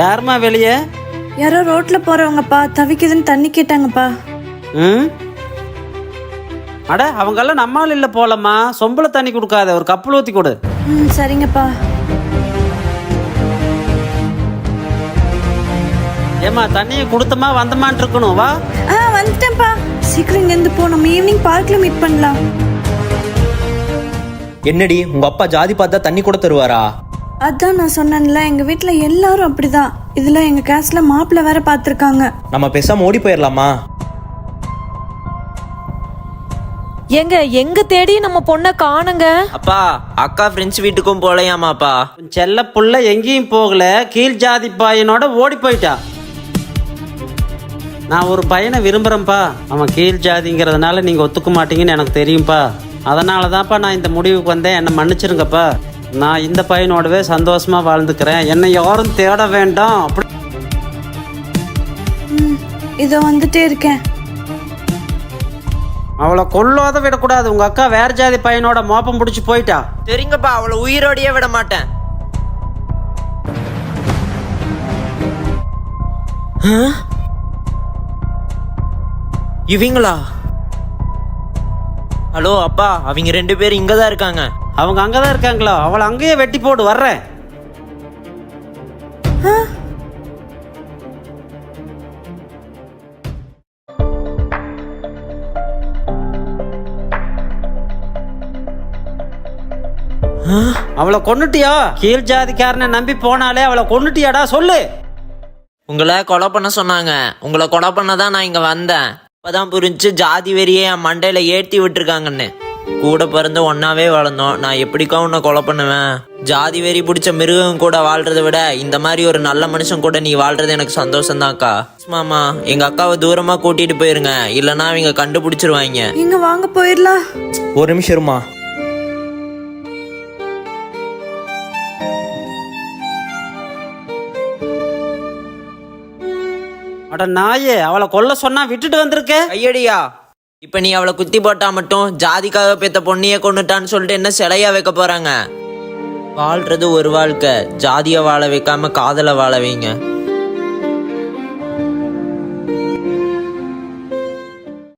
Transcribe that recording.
யாருமா வெளியே? யாரோ ரோட்ல போறவங்கப்பா, தவிக்குதுன்னு தண்ணி கேட்டாங்கப்பா. அட அவங்கெல்லாம் நம்மால் இல்ல போலம்மா. சொம்பள தண்ணி கொடுக்காத, ஒரு கப்பல் ஊத்தி கொடு. சரிங்கப்பா. ஏமா தண்ணியை கொடுத்தமா வந்தமான் இருக்கணும். வா. வந்துட்டேன்ப்பா. சீக்கிரம் இங்க இருந்து போ, நம்ம ஈவினிங் பார்க்ல மீட் பண்ணலாம். என்னடி உங்க அப்பா ஜாதி பார்த்தா தண்ணி கூட தருவாரா? அதான் நான் சொன்னேன்ல, எங்க வீட்டுல எல்லாரும் அப்படிதான். இதுல எங்க கேஸ்ல மாப்பிள்ள வேற பாத்துருக்காங்க. நம்ம பேசாம ஓடி போயிடலாமா? எங்க தேடி நம்ம பொண்ணை காணுங்க. அப்பா, அக்கா ஃப்ரெண்ட்ஸ் வீட்டுக்கும் போலையாமாப்பா. செல்ல புள்ள எங்கேயும் போகல, கீழ் ஜாதி பையனோட ஓடி போயிட்டா. நான் ஒரு பையனை விரும்புறேன்ப்பா. அவன் கீழ் ஜாதிங்கிறதுனால நீங்க ஒத்துக்க மாட்டீங்கன்னு எனக்கு தெரியும்ப்பா. அதனால தான்ப்பா நான் இந்த முடிவுக்கு வந்தேன். என்னை மன்னிச்சிருங்கப்பா. நான் இந்த பையனோடவே சந்தோஷமா வாழ்ந்துக்கிறேன். என்னை யாரும் தேட வேண்டாம். அப்படி இதோ வந்துட்டே இருக்கேன். அவளை கொல்லாத விடக்கூடாது. உங்க அக்கா வேற ஜாதி பையனோட மோப்பம் பிடிச்சி போயிட்டா. சரிங்கப்பா, அவளை உயிரோடையே விட மாட்டேன். இவங்களா? ஹலோ அப்பா, அவங்க 2 பேரும் இங்கதான் இருக்காங்க. அவங்க அங்கதான் இருக்காங்களா? அவளை அங்கேயே வெட்டி போடு, வர்றேன். அவளை கொன்னுட்டியா? கீழ் ஜாதிக்காரனை நம்பி போனாலே அவளை கொன்னுட்டியாடா? சொல்லு. உங்களை கொலை பண்ண சொன்னாங்க. உங்களை கொலை பண்ண தான் நான் இங்க வந்தேன். அப்பதான் புரிஞ்சு ஜாதி வெறியே என் மண்டையில ஏற்றி விட்டுருக்காங்கன்னு. கூட பிறந்து ஒன்னாவே வளர்ந்தோம். நான் எப்படிக்கா உன்னை கொலை பண்ணுவேன்? ஜாதி வெறி பிடிச்ச மிருகம் கூட வாழ்றதை விட இந்த மாதிரி ஒரு நல்ல மனுஷன் கூட நீ வாழ்றது எனக்கு சந்தோஷம்தான்க்கா. மாமா, எங்க அக்காவை தூரமா கூட்டிட்டு போயிருங்க, இல்லைன்னா அவங்க கண்டுபிடிச்சிருவாங்க. இங்க வாங்க போயிடலாம். ஒரு நிமிஷம் இருமா. அட நாயே, அவளை கொல்ல சொன்னா விட்டுட்டு வந்திருக்க. ஐயடியா, இப்ப நீ அவளை குத்தி போட்டா மட்டும் ஜாதிக்காக பெத்த பொண்ணையே கொண்டுட்டான்னு சொல்லிட்டு என்ன சிலையா வைக்க போறாங்க? வாழ்றது ஒரு வாழ்க்கை, ஜாதிய வாழ வைக்காம காதல வாழ வைங்க.